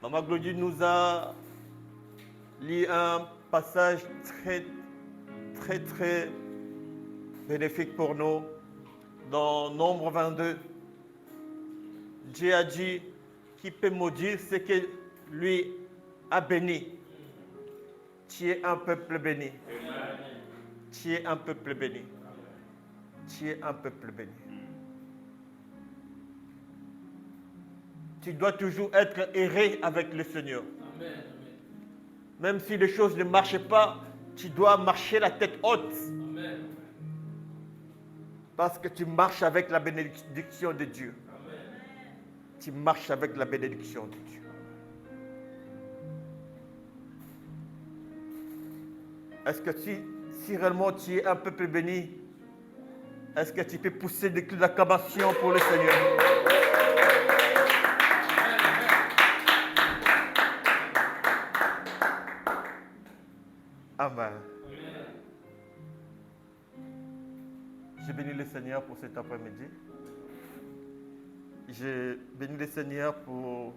Maman Glodie nous a lu un passage très bénéfique pour nous dans Nombre 22. Dieu a dit qui peut maudire ce que lui a béni. Tu es un peuple béni. Tu es un peuple béni. Tu es un peuple béni. Tu dois toujours être erré avec le Seigneur. Amen. Même si les choses ne marchent pas, tu dois marcher la tête haute. Amen. Parce que tu marches avec la bénédiction de Dieu. Amen. Tu marches avec la bénédiction de Dieu. Est-ce que si réellement tu es un peuple béni, est-ce que tu peux pousser des cris d'acclamation pour le Seigneur? Amen. Je bénis le Seigneur pour cet après-midi. Je bénis le Seigneur pour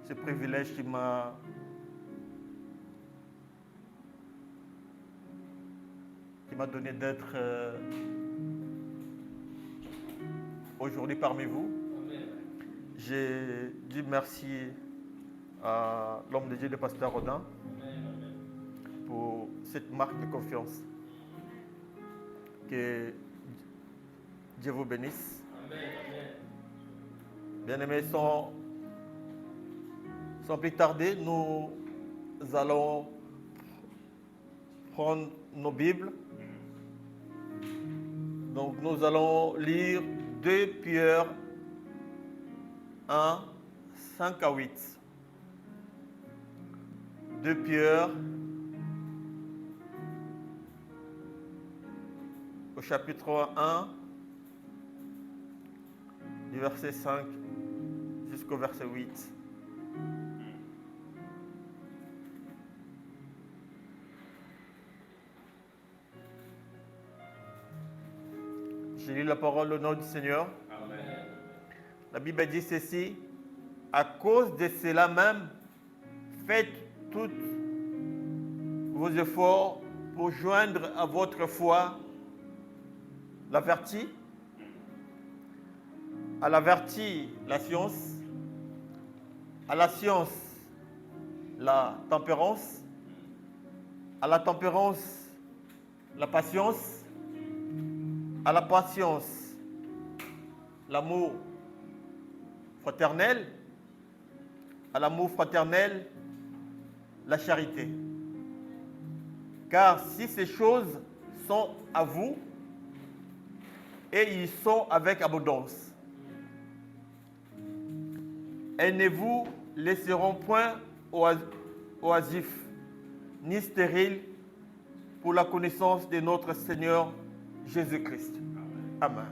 ce privilège qui m'a donné d'être aujourd'hui parmi vous. Amen. Je dis merci à l'homme de Dieu, le pasteur Rodin, pour cette marque de confiance. Que Dieu vous bénisse. Bien-aimés, sans plus tarder, nous allons prendre nos Bibles. Donc nous allons lire 2 Pierre 1, 5 à 8. 2 Pierre au chapitre 1, du verset 5 jusqu'au verset 8. Je lis la parole au nom du Seigneur. Amen. La Bible dit ceci: à cause de cela même, faites tous vos efforts pour joindre à votre foi la vertu, à la vertu la science, à la science la tempérance, à la tempérance la patience, à la patience l'amour fraternel, à l'amour fraternel la charité. Car si ces choses sont à vous, et ils sont avec abondance, elles ne vous laisseront point oisifs, ni stériles pour la connaissance de notre Seigneur Jésus-Christ. Amen.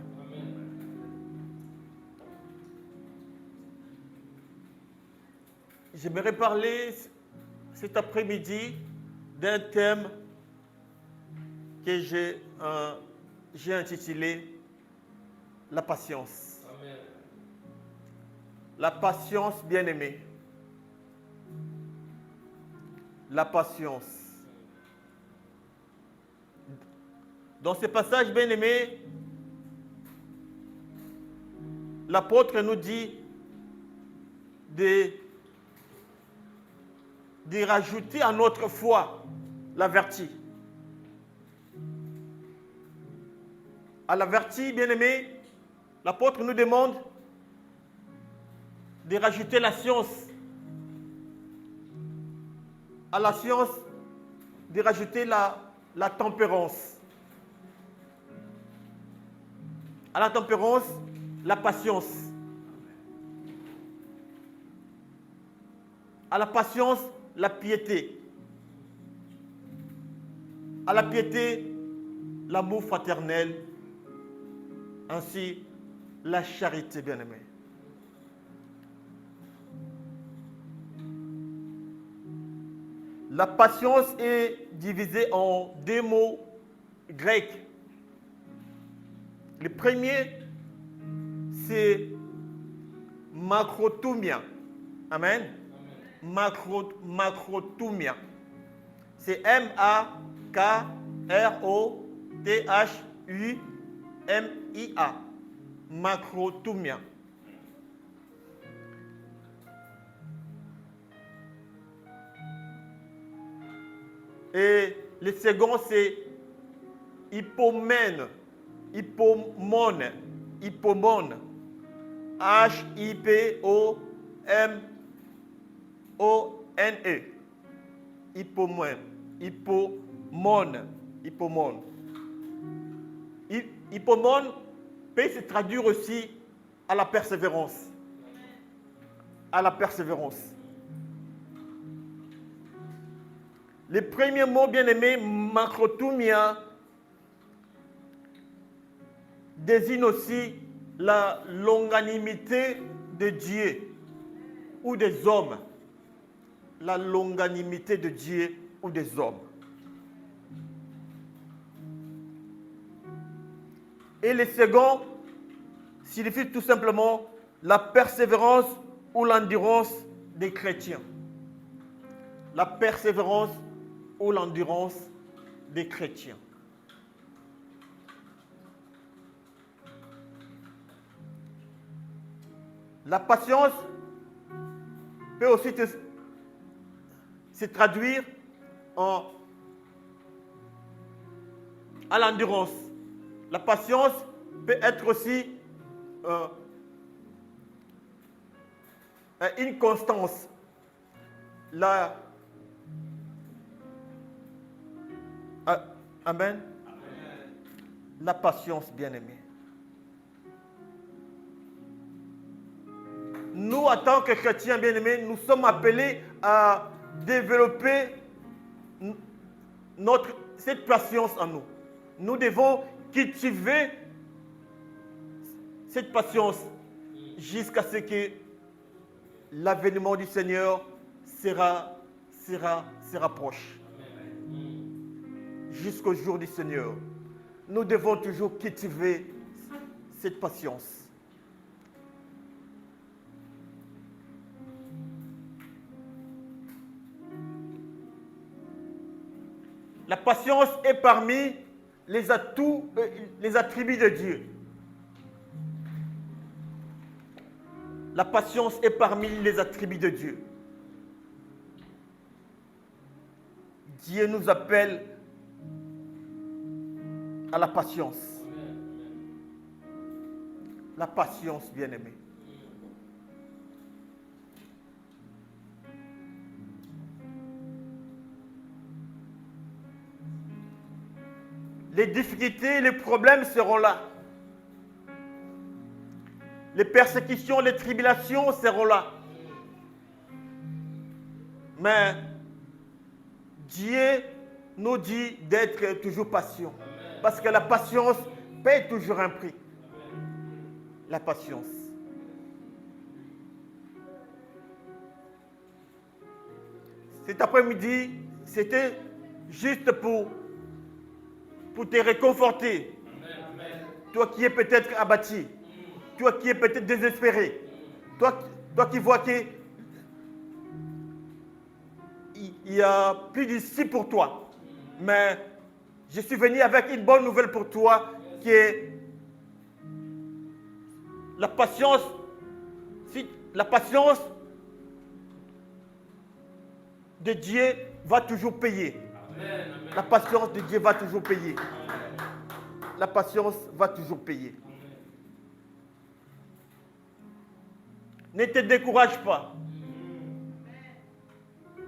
J'aimerais parler cet après-midi d'un thème que j'ai intitulé la patience. Amen. La patience, bien-aimée. La patience. Dans ce passage, bien-aimé, l'apôtre nous dit de rajouter à notre foi la vertu. À la vertu, bien-aimé, l'apôtre nous demande de rajouter la science. À la science, de rajouter la tempérance. À la tempérance, la patience. À la patience, la piété. À la piété, l'amour fraternel. Ainsi, la charité, bien-aimée. La patience est divisée en 2 mots grecs. Le premier, c'est Macrothumia. Amen. Macrothumia. C'est M-A-K-R-O-T-H-U-M-I-A. Macrothumia. Et le second, c'est hypomène. Hypomone. Hypomone. H-I-P-O-M-O-N-E. Hypomone. Hypomone. Hypomone. Hypomone peut se traduire aussi à la persévérance. À la persévérance. Le premier mot bien-aimé, macrothumia, désigne aussi la longanimité de Dieu ou des hommes. La longanimité de Dieu ou des hommes. Et le second signifie tout simplement la persévérance ou l'endurance des chrétiens. La persévérance ou l'endurance des chrétiens. La patience peut aussi se traduire à l'endurance. La patience peut être aussi une constance. Amen. La patience, bien-aimée. Nous, en tant que chrétiens bien-aimés, nous sommes appelés à développer cette patience en nous. Nous devons cultiver cette patience jusqu'à ce que l'avènement du Seigneur se rapproche. Jusqu'au jour du Seigneur. Nous devons toujours cultiver cette patience. La patience est parmi les atouts, les attributs de Dieu. La patience est parmi les attributs de Dieu. Dieu nous appelle à la patience. La patience, bien-aimée. Les difficultés, les problèmes seront là. Les persécutions, les tribulations seront là. Mais Dieu nous dit d'être toujours patient. Parce que la patience paye toujours un prix. La patience. Cet après-midi, c'était juste pour te réconforter. Toi qui es peut-être abattu. Toi qui es peut-être désespéré. Toi qui vois qu'il y a plus d'issue pour toi. Mais je suis venu avec une bonne nouvelle pour toi qui est la patience. La patience de Dieu va toujours payer. La patience de Dieu va toujours payer. La patience va toujours payer. Ne te décourage pas.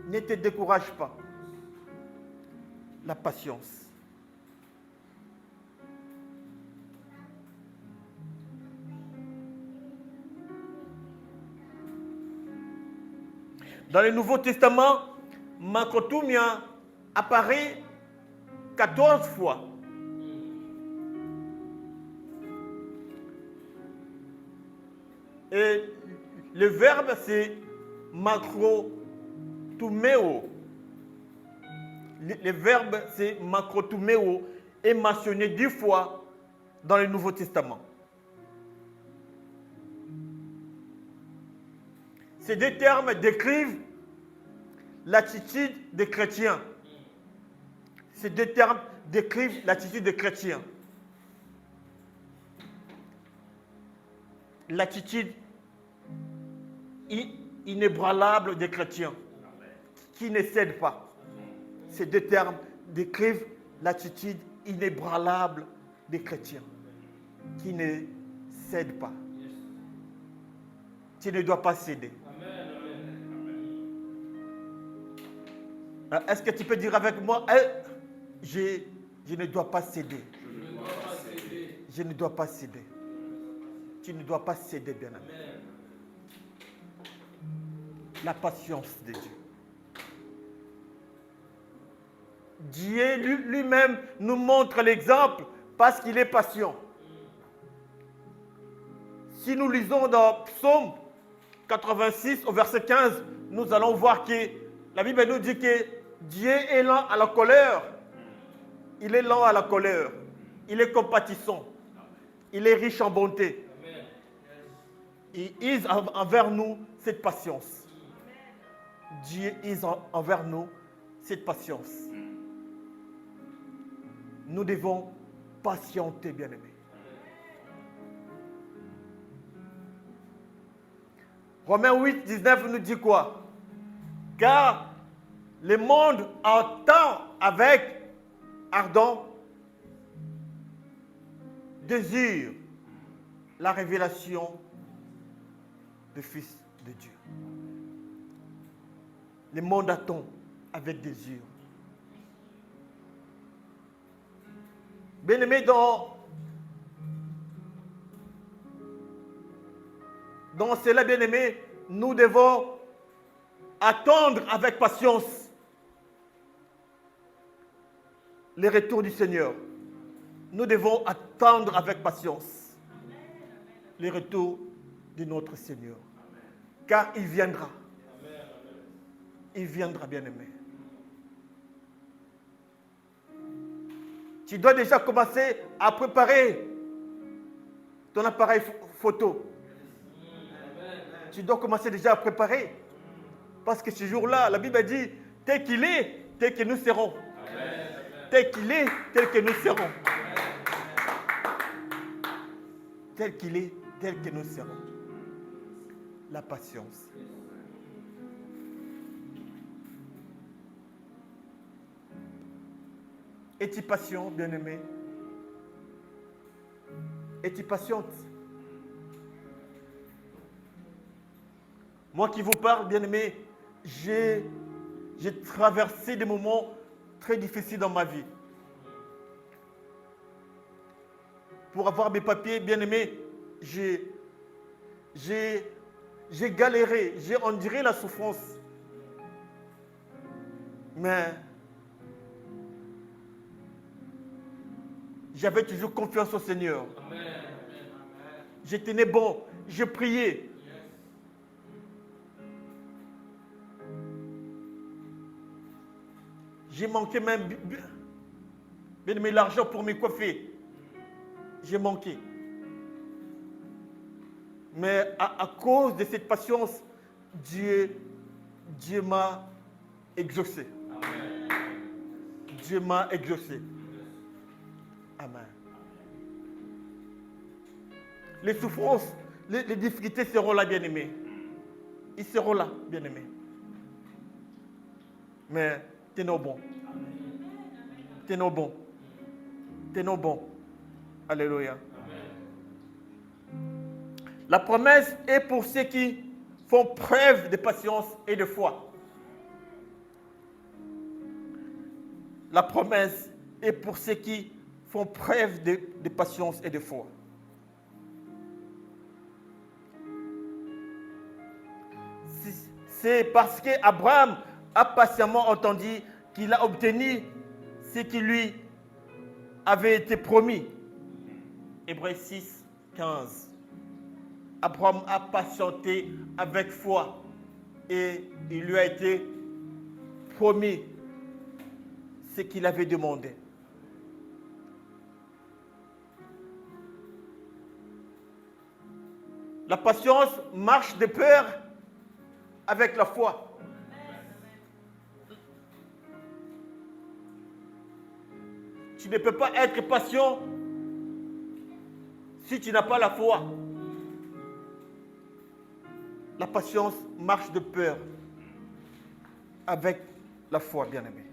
Ne te décourage pas. La patience. Dans le Nouveau Testament, macrothumia apparaît 14 fois. Et le verbe, c'est macrothumeo. Le verbe, c'est macrothumeo, est mentionné 10 fois dans le Nouveau Testament. Ces deux termes décrivent l'attitude des chrétiens. Ces deux termes décrivent l'attitude des chrétiens. L'attitude inébranlable des chrétiens qui ne cèdent pas. Ces deux termes décrivent l'attitude inébranlable des chrétiens qui ne cèdent pas. Tu ne dois pas céder. Est-ce que tu peux dire avec moi, je ne dois pas céder. Je ne dois pas céder. Tu ne dois pas céder, bien-aimé. La patience de Dieu. Dieu lui-même nous montre l'exemple parce qu'il est patient. Si nous lisons dans Psaume 86 au verset 15, nous allons voir que la Bible nous dit que Dieu est lent à la colère. Il est lent à la colère. Il est compatissant. Il est riche en bonté. Il use envers nous cette patience. Dieu use envers nous cette patience. Nous devons patienter, bien-aimés. Romains 8, 19 nous dit quoi? Car le monde attend avec ardent désir la révélation du Fils de Dieu. Le monde attend avec désir. Bien-aimés, dans cela, bien-aimés, nous devons attendre avec patience le retour du Seigneur. Nous devons attendre avec patience le retour de notre Seigneur. Car il viendra. Il viendra, bien-aimé. Tu dois déjà commencer à préparer ton appareil photo. Tu dois commencer déjà à préparer. Parce que ce jour-là, la Bible dit, tel qu'il est, tel que nous serons. Tel qu'il est, tel que nous serons. Tel qu'il est, tel que nous serons. La patience. Es-tu patient, bien-aimé? Es-tu patiente? Moi qui vous parle, bien-aimé, j'ai traversé des moments très difficiles dans ma vie. Pour avoir mes papiers, bien-aimé, j'ai galéré, j'ai enduré la souffrance. Mais j'avais toujours confiance au Seigneur. Je tenais bon, je priais. J'ai manqué même bien l'argent pour me coiffer. J'ai manqué. Mais à cause de cette patience, Dieu m'a exaucé. Amen. Dieu m'a exaucé. Amen. Les souffrances, les difficultés seront là, bien-aimés. Ils seront là, bien-aimés. Mais tenons bon. Tenons bon. Tenons bon. Alléluia. La promesse est pour ceux qui font preuve de patience et de foi. La promesse est pour ceux qui font preuve de patience et de foi. C'est parce qu'Abraham a patiemment entendu qu'il a obtenu ce qui lui avait été promis. Hébreux 6, 15. Abraham a patienté avec foi et il lui a été promis ce qu'il avait demandé. La patience marche de pair avec la foi. Tu ne peux pas être patient si tu n'as pas la foi. La patience marche de peur avec la foi, bien-aimé.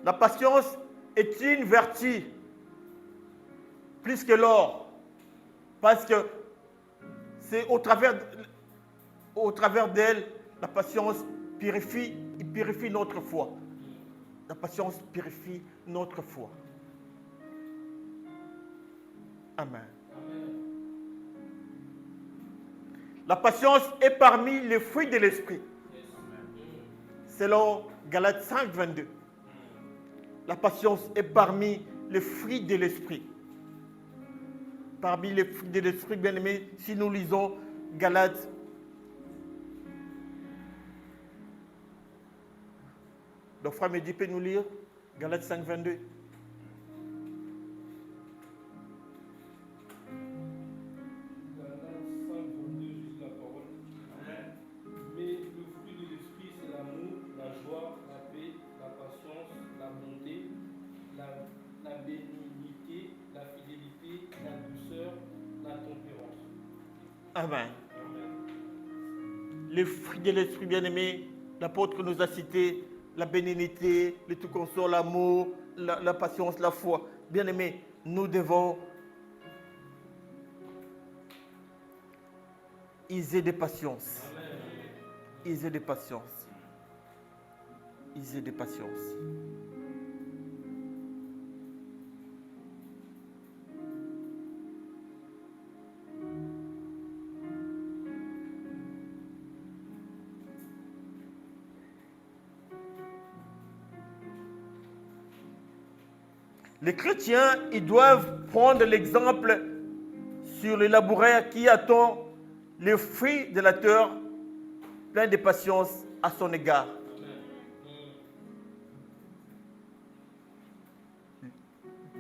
La patience est une vertu plus que l'or, parce que c'est au travers d'elle, la patience purifie notre foi. La patience purifie notre foi. Amen. La patience est parmi les fruits de l'esprit. Selon Galates 5, 22. La patience est parmi les fruits de l'esprit. Parmi les fruits de l'esprit, bien aimé, si nous lisons Galates. Le frère Mehdi peut nous lire Galates 5, 22. Amen. Les fruits de l'esprit bien-aimé, l'apôtre nous a cité la bénignité, le tout consort, l'amour, la patience, la foi. Bien-aimé, nous devons user de patience. User de patience. User de patience. Les chrétiens, ils doivent prendre l'exemple sur le laboureur qui attend les fruits de la terre plein de patience à son égard.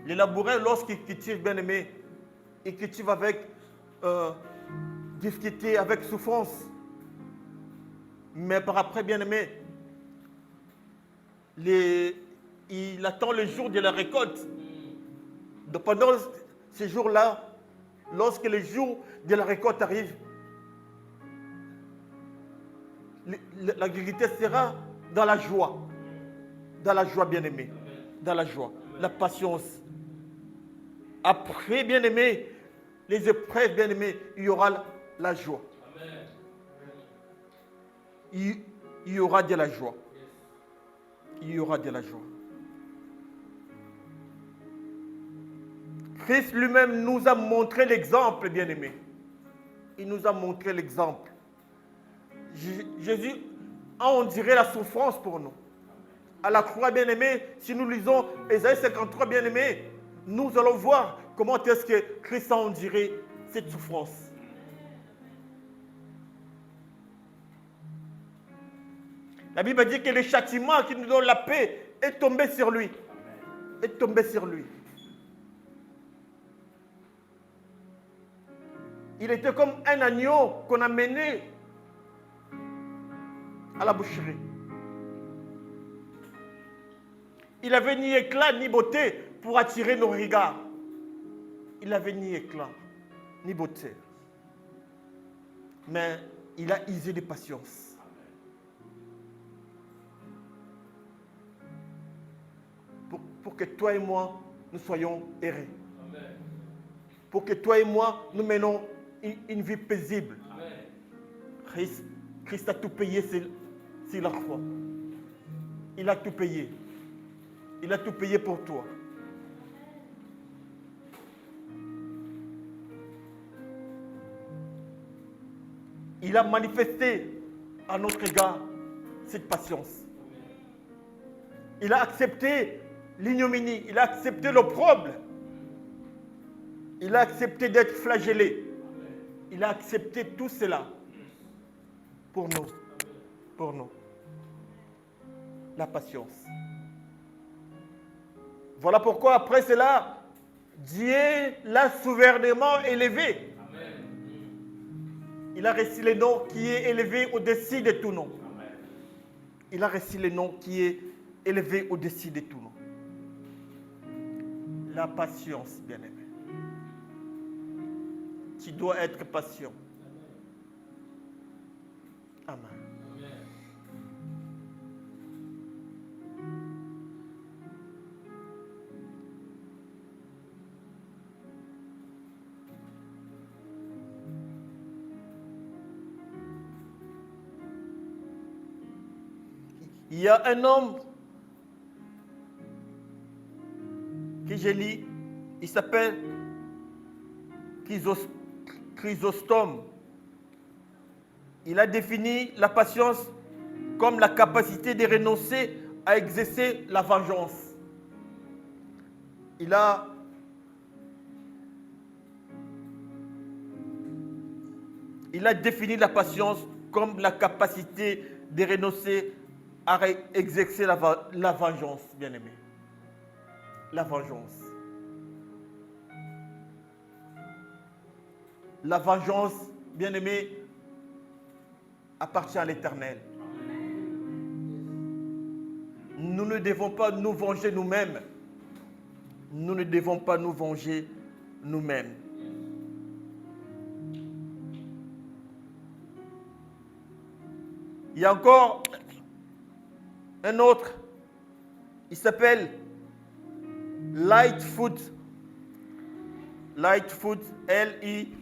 Les laboureurs, lorsqu'ils cultivent, bien aimé, ils cultivent avec difficulté, avec souffrance. Mais par après, bien aimé, il attend le jour de la récolte. Donc pendant ces jours-là, lorsque le jour de la récolte arrive, l'agriculteur sera dans la joie. Dans la joie, bien-aimé. Dans la joie. La patience. Après, bien-aimé, les épreuves, bien-aimé, il y aura la joie. Il y aura de la joie. Il y aura de la joie. Christ lui-même nous a montré l'exemple, bien-aimé. Il nous a montré l'exemple. Jésus a enduré la souffrance pour nous. À la croix, bien-aimé, si nous lisons Ésaïe 53, bien-aimé, nous allons voir comment est-ce que Christ a enduré cette souffrance. La Bible dit que le châtiment qui nous donne la paix est tombé sur lui. Est tombé sur lui. Il était comme un agneau qu'on a mené à la boucherie. Il n'avait ni éclat ni beauté pour attirer nos regards. Il n'avait ni éclat ni beauté. Mais il a usé de patience. Pour que toi et moi, nous soyons errés. Pour que toi et moi, nous menons une vie paisible. Christ a tout payé sur la croix. Il a tout payé. Il a tout payé pour toi. Il a manifesté à notre égard cette patience. Il a accepté l'ignominie. Il a accepté l'opprobre. Il a accepté d'être flagellé. Il a accepté tout cela pour nous. Pour nous. La patience. Voilà pourquoi après cela, Dieu l'a souverainement élevé. Il a reçu le nom qui est élevé au-dessus de tout nom. Il a reçu le nom qui est élevé au-dessus de tout nom. La patience, bien-aimé. Tu dois être patient. Amen. Il y a un homme que j'ai lu, il s'appelle Chrysostome. Il a défini la patience comme la capacité de renoncer à exercer la vengeance. Il a défini la patience comme la capacité de renoncer à exercer la vengeance, bien-aimé. La vengeance. La vengeance, bien-aimé, appartient à l'Éternel. Nous ne devons pas nous venger nous-mêmes. Nous ne devons pas nous venger nous-mêmes. Il y a encore un autre, il s'appelle Lightfoot. Lightfoot, L-I-G-H-T,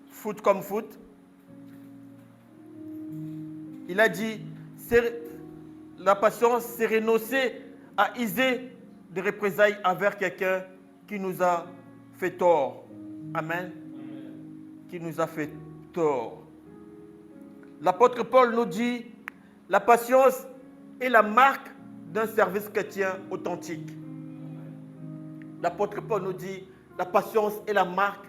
foot comme foot. Il a dit, la patience, c'est renoncer à user de représailles envers quelqu'un qui nous a fait tort. Amen. Qui nous a fait tort. L'apôtre Paul nous dit, la patience est la marque d'un service chrétien authentique. L'apôtre Paul nous dit, la patience est la marque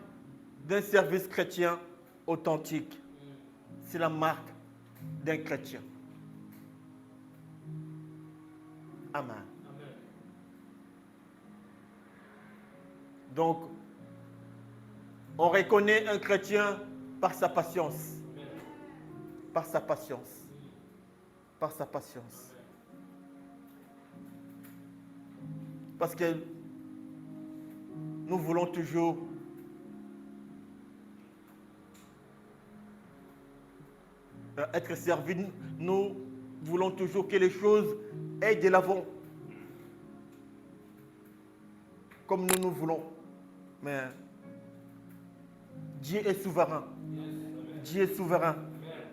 d'un service chrétien authentique. C'est la marque d'un chrétien. Amen. Donc, on reconnaît un chrétien par sa patience. Par sa patience. Par sa patience. Parce que nous voulons toujours être servis. Nous voulons toujours que les choses aillent de l'avant. Comme nous voulons. Mais Dieu est souverain. Dieu est souverain.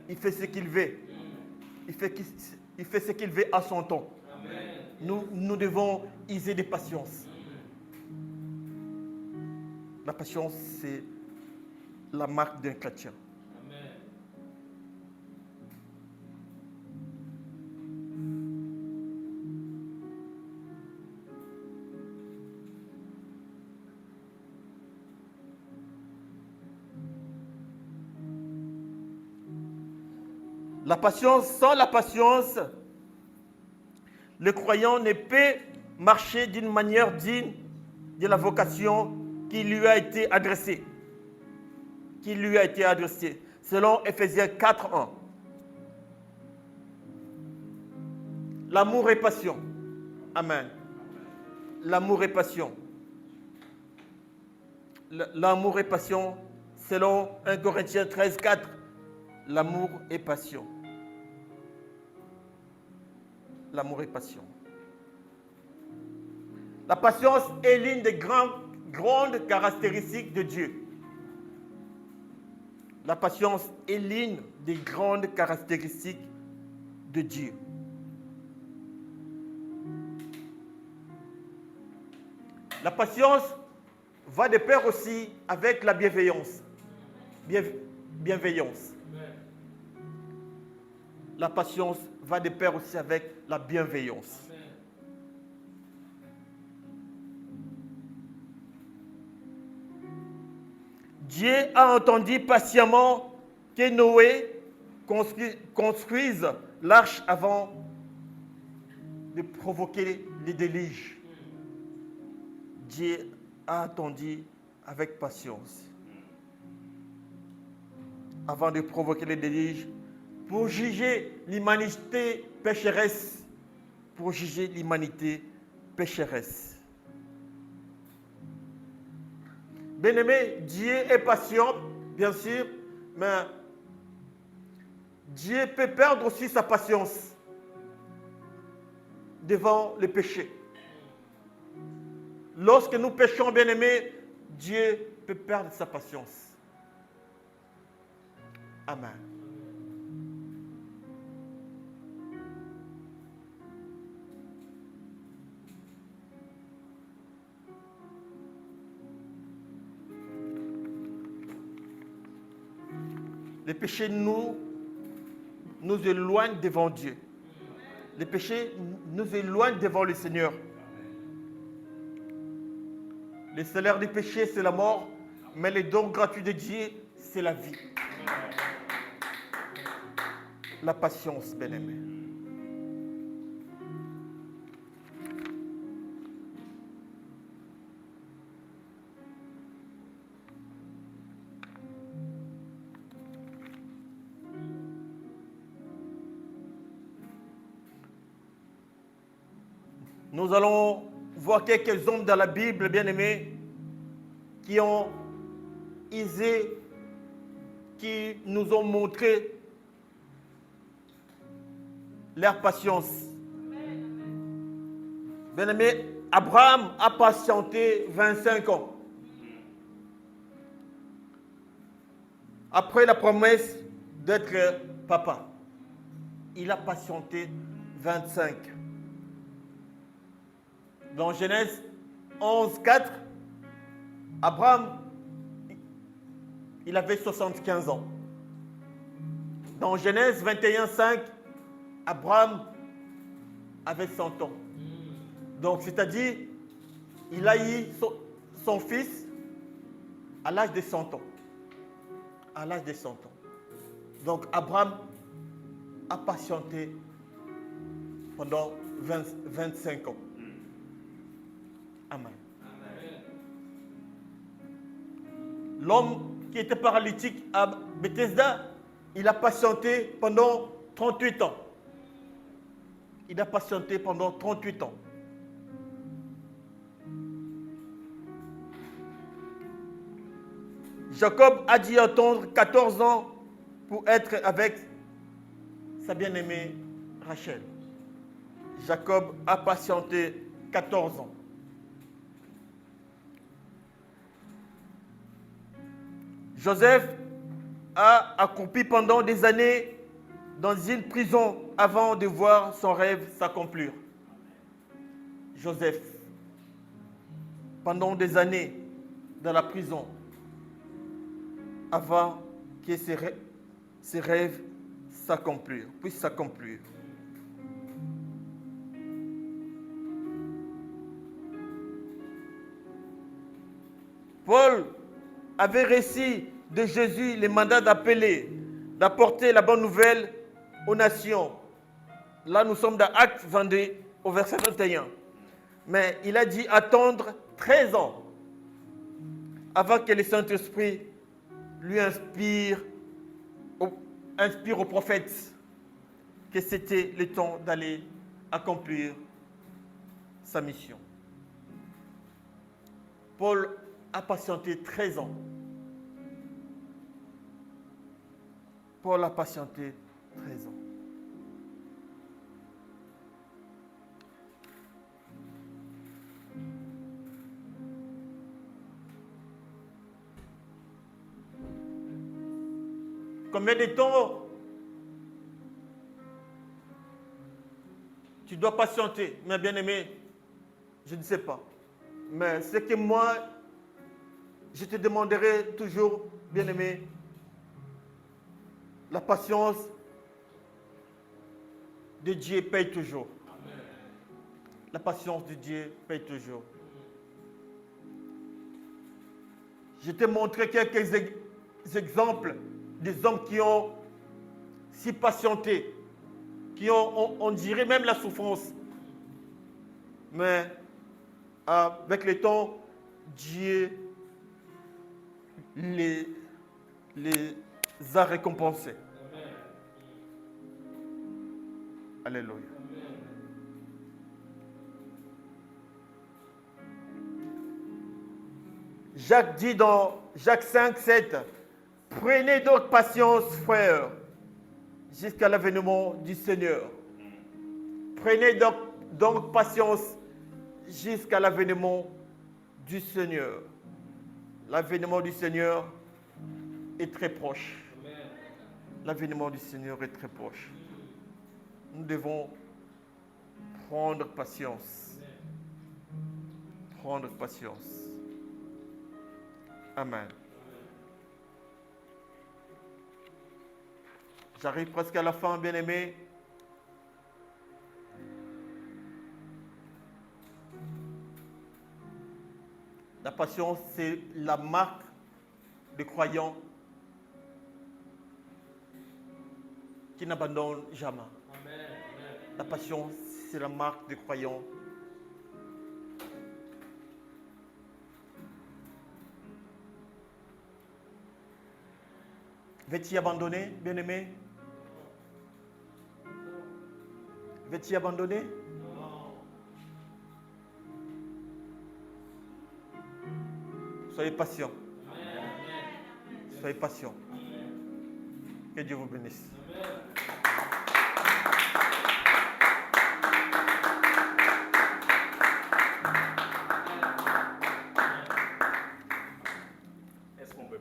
Il fait ce qu'il veut. Il fait ce qu'il veut à son temps. Nous devons user de patience. La patience, c'est la marque d'un chrétien. La patience, sans la patience, le croyant ne peut marcher d'une manière digne de la vocation qui lui a été adressée. Qui lui a été adressée. Selon Ephésiens 4:1. L'amour est passion. Amen. L'amour est passion. L'amour est passion. Selon 1 Corinthiens 13:4. L'amour est passion. L'amour est passion. La patience est l'une des grandes caractéristiques de Dieu. La patience est l'une des grandes caractéristiques de Dieu. La patience va de pair aussi avec la bienveillance. Bienveillance. La patience va de pair aussi avec la bienveillance. Dieu a entendu patiemment que Noé construise l'arche avant de provoquer les déluges. Dieu a attendu avec patience avant de provoquer le déluge pour juger l'humanité pécheresse. Pour juger l'humanité pécheresse. Bien-aimé, Dieu est patient, bien sûr, mais Dieu peut perdre aussi sa patience devant le péché. Lorsque nous péchons, bien-aimé, Dieu peut perdre sa patience. Amen. Le péché nous éloigne devant Dieu. Le péché nous éloigne devant le Seigneur. Le salaire du péché, c'est la mort, mais le don gratuit de Dieu, c'est la vie. La patience, bien-aimé. Nous allons voir quelques hommes dans la Bible, bien-aimés, qui ont isé, qui nous ont montré leur patience. Bien-aimé, Abraham a patienté 25 ans. Après la promesse d'être papa, il a patienté 25. Dans Genèse 11, 4, Abraham, il avait 75 ans. Dans Genèse 21, 5, Abraham avait 100 ans. Donc, c'est-à-dire, il a eu son fils à l'âge de 100 ans. À l'âge de 100 ans. Donc, Abraham a patienté pendant 25 ans. Amen. L'homme qui était paralytique à Bethesda, il a patienté pendant 38 ans. Il a patienté pendant 38 ans. Jacob a dû attendre 14 ans pour être avec sa bien-aimée Rachel. Jacob a patienté 14 ans. Joseph a accroupi pendant des années dans une prison avant de voir son rêve s'accomplir. Joseph, pendant des années dans la prison, avant que ses rêves puissent s'accomplir. Paul avait reçu de Jésus le mandat d'appeler, d'apporter la bonne nouvelle aux nations. Là, nous sommes dans Actes 22, au verset 21. Mais il a dit attendre 13 ans avant que le Saint-Esprit lui inspire au prophète que c'était le temps d'aller accomplir sa mission. Paul a patienté 13 ans. Paul a patienté 13 ans. Combien de temps tu dois patienter, mes bien-aimés? Je ne sais pas. Mais c'est que moi, je te demanderai toujours, bien-aimé, la patience de Dieu paye toujours. Amen. La patience de Dieu paye toujours. Je t'ai montré quelques exemples des hommes qui ont si patienté, qui ont, on dirait même la souffrance. Mais avec le temps, Dieu les a récompensés. Alléluia. Jacques dit dans Jacques 5, 7, prenez donc patience, frères, jusqu'à l'avènement du Seigneur. Prenez donc patience jusqu'à l'avènement du Seigneur. L'avènement du Seigneur est très proche. L'avènement du Seigneur est très proche. Nous devons prendre patience. Prendre patience. Amen. J'arrive presque à la fin, bien-aimés. La patience, c'est la marque des croyants qui n'abandonnent jamais. La patience, c'est la marque des croyants. Veux-tu abandonner, bien-aimé? Veux-tu abandonner? Soyez patient. Soyez patient. Que Dieu vous bénisse.